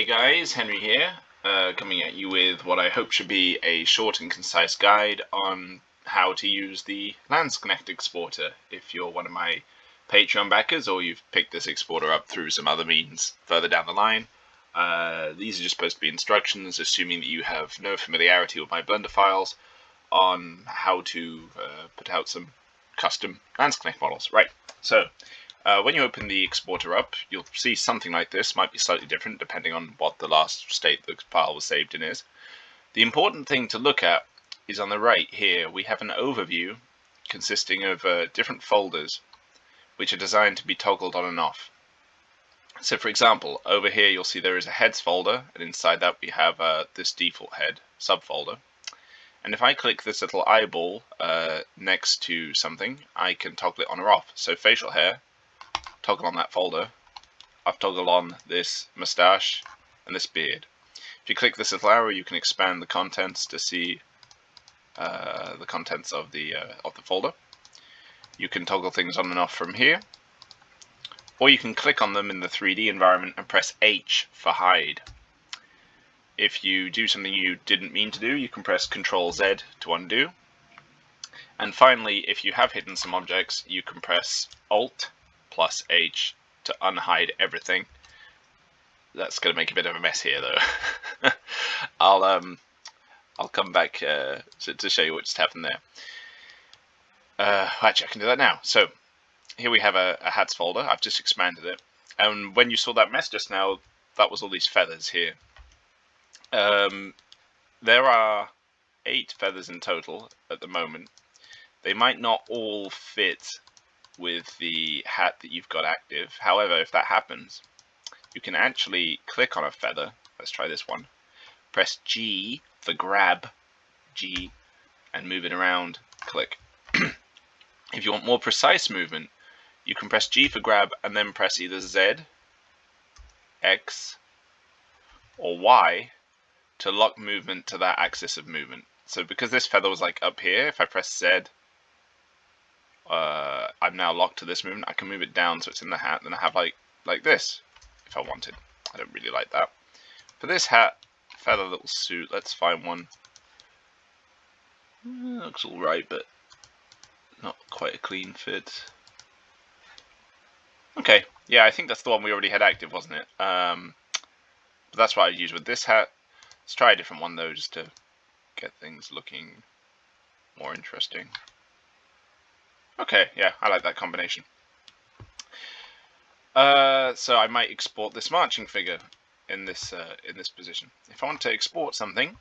guys, Henry here, coming at you with what I hope should be a short and concise guide on how to use the Landsknecht exporter if you're one of my Patreon backers or you've picked this exporter up through some other means further down the line. These are just supposed to be instructions, assuming that you have no familiarity with my Blender files, on how to put out some custom Landsknecht models. Right, so when you open the exporter up, you'll see something like this. Might be slightly different depending on what the last state the file was saved in is. The important thing to look at is on the right here. We have an overview consisting of different folders which are designed to be toggled on and off. So for example, over here you'll see there is a heads folder, and inside that we have this default head subfolder. And if I click this little eyeball next to something, I can toggle it on or off. So facial hair, toggle on that folder. I've toggled on this mustache and this beard. If you click this little arrow, you can expand the contents to see the contents of the folder. You can toggle things on and off from here, or you can click on them in the 3D environment and press H for hide. If you do something you didn't mean to do, you can press Ctrl Z to undo. And finally, if you have hidden some objects, you can press Alt plus H to unhide everything. That's going to make a bit of a mess here, though. I'll come back to show you what just happened there. Actually, I can do that now. So here we have a hats folder. I've just expanded it, and when you saw that mess just now, that was all these feathers here. There are 8 feathers in total at the moment. They might not all fit with the hat that you've got active. However, if that happens, you can actually click on a feather. Let's try this one. Press G for grab, G, and move it around. Click. If you want more precise movement, you can press G for grab and then press either Z, X, or Y to lock movement to that axis of movement. So because this feather was like up here, if I press Z, I'm now locked to this movement. I can move it down so it's in the hat, then I have like this if I wanted. I don't really like that. For this hat feather little suit, let's find one. Looks alright, but not quite a clean fit. Okay, yeah, I think that's the one we already had active, wasn't it? But that's what I use with this hat. Let's try a different one though, just to get things looking more interesting. Okay, yeah, I like that combination. So I might export this marching figure in this position. If I want to export something,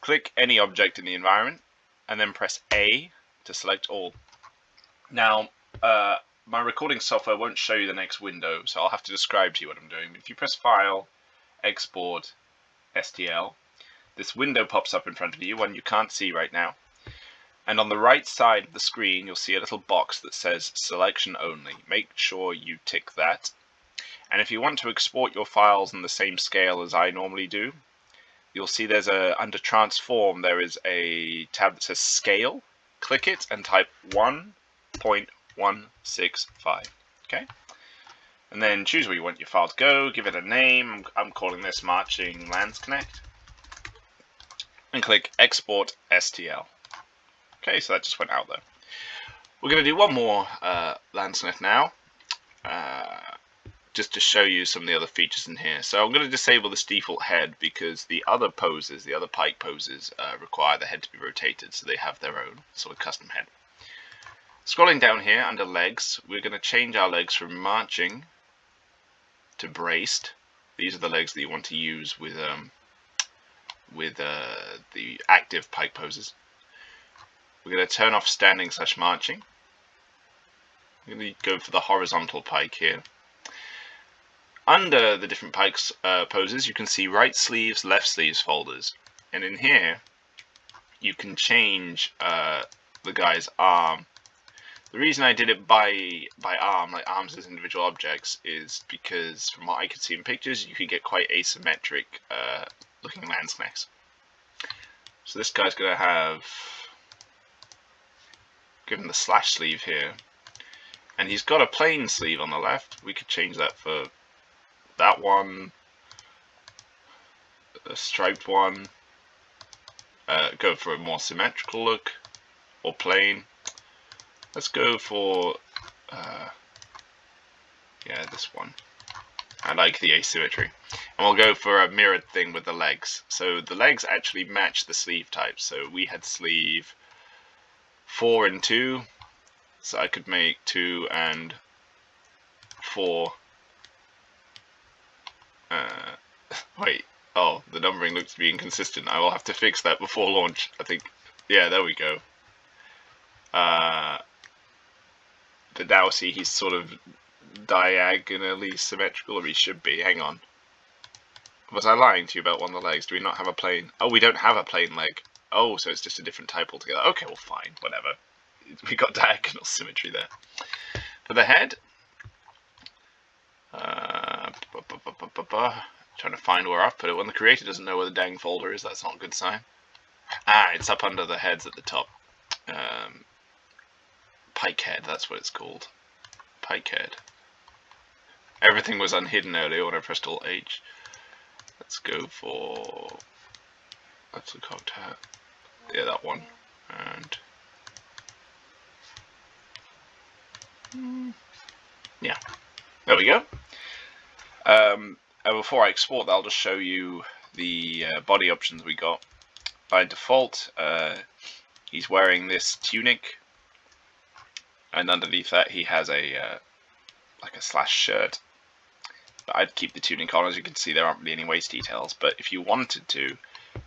click any object in the environment, and then press A to select all. Now, my recording software won't show you the next window, so I'll have to describe to you what I'm doing. If you press File, Export, STL, this window pops up in front of you, one you can't see right now. And on the right side of the screen, you'll see a little box that says Selection Only. Make sure you tick that. And if you want to export your files in the same scale as I normally do, you'll see there's under Transform, there is a tab that says Scale. Click it and type 1.165. Okay? And then choose where you want your file to go, give it a name. I'm calling this Marching Landsknecht. And click Export STL. Okay, so that just went out there. We're going to do one more Landsknecht now, just to show you some of the other features in here. So I'm going to disable this default head because the other poses, the other pike poses, require the head to be rotated, so they have their own sort of custom head. Scrolling down here under legs, we're going to change our legs from marching to braced. These are the legs that you want to use with the active pike poses. We're going to turn off standing / marching. We're going to go for the horizontal pike here. Under the different pikes poses, you can see right sleeves, left sleeves folders. And in here, you can change the guy's arm. The reason I did it by arm, like arms as individual objects, is because from what I could see in pictures, you could get quite asymmetric looking Landsknechts. So this guy's going to have, given the slash sleeve here, and he's got a plain sleeve on the left. We could change that for that one, a striped one. Go for a more symmetrical look, or plain. Let's go for, yeah, this one. I like the asymmetry. And we'll go for a mirrored thing with the legs. So the legs actually match the sleeve type. So we had sleeve 4 and 2. So I could make 2 and 4. Wait. Oh, the numbering looks to be inconsistent. I will have to fix that before launch. I think. Yeah, there we go. But now see he's sort of diagonally symmetrical, or he should be. Hang on. Was I lying to you about one of the legs? Do we not have a plain? Oh, we don't have a plain leg. Oh, so it's just a different type altogether. Okay, well, fine. Whatever. We got diagonal symmetry there. For the head, trying to find where I've put it. When the creator doesn't know where the dang folder is, that's not a good sign. Ah, it's up under the heads at the top. Pike head, that's what it's called. Pike head. Everything was unhidden earlier when I pressed Alt H. Let's go for... That's the cocked hat. Yeah, that one. And... yeah. There we go. And before I export that, I'll just show you the body options we got. By default, he's wearing this tunic, and underneath that he has a like a slash shirt. But I'd keep the tunic on. As you can see, there aren't really any waist details, but if you wanted to,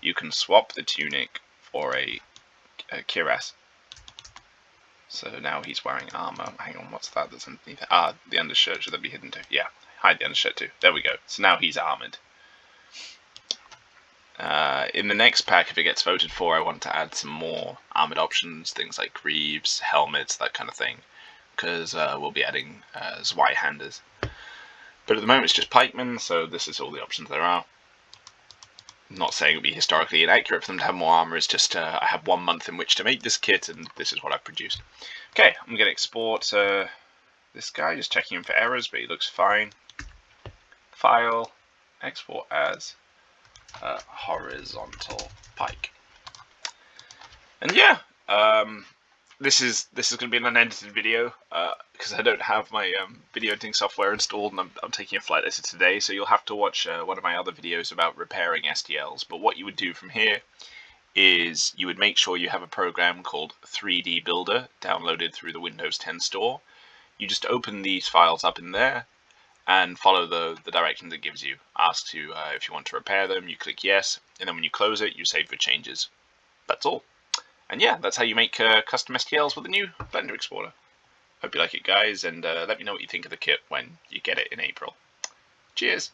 you can swap the tunic for a cuirass. So now he's wearing armor. Hang on, what's that that's underneath? Ah, the undershirt. Should that be hidden too? Yeah, hide the undershirt too. There we go. So now he's armored. In the next pack, if it gets voted for, I want to add some more armored options, things like greaves, helmets, that kind of thing, because we'll be adding Zweihanders. But at the moment it's just pikemen, so this is all the options there are. I'm not saying it would be historically inaccurate for them to have more armor, it's just I have 1 month in which to make this kit, and this is what I've produced. Okay, I'm going to export this guy, just checking him for errors, but he looks fine. File, export as horizontal pike. And yeah, this is going to be an unedited video because I don't have my video editing software installed, and I'm taking a flight lesson today, so you'll have to watch one of my other videos about repairing STLs. But what you would do from here is you would make sure you have a program called 3D Builder downloaded through the Windows 10 store. You just open these files up in there and follow the directions it gives you. Asks you if you want to repair them, you click yes, and then when you close it, you save your changes. That's all. And yeah, that's how you make custom STLs with a new Blender exporter. Hope you like it, guys, and let me know what you think of the kit when you get it in April. Cheers!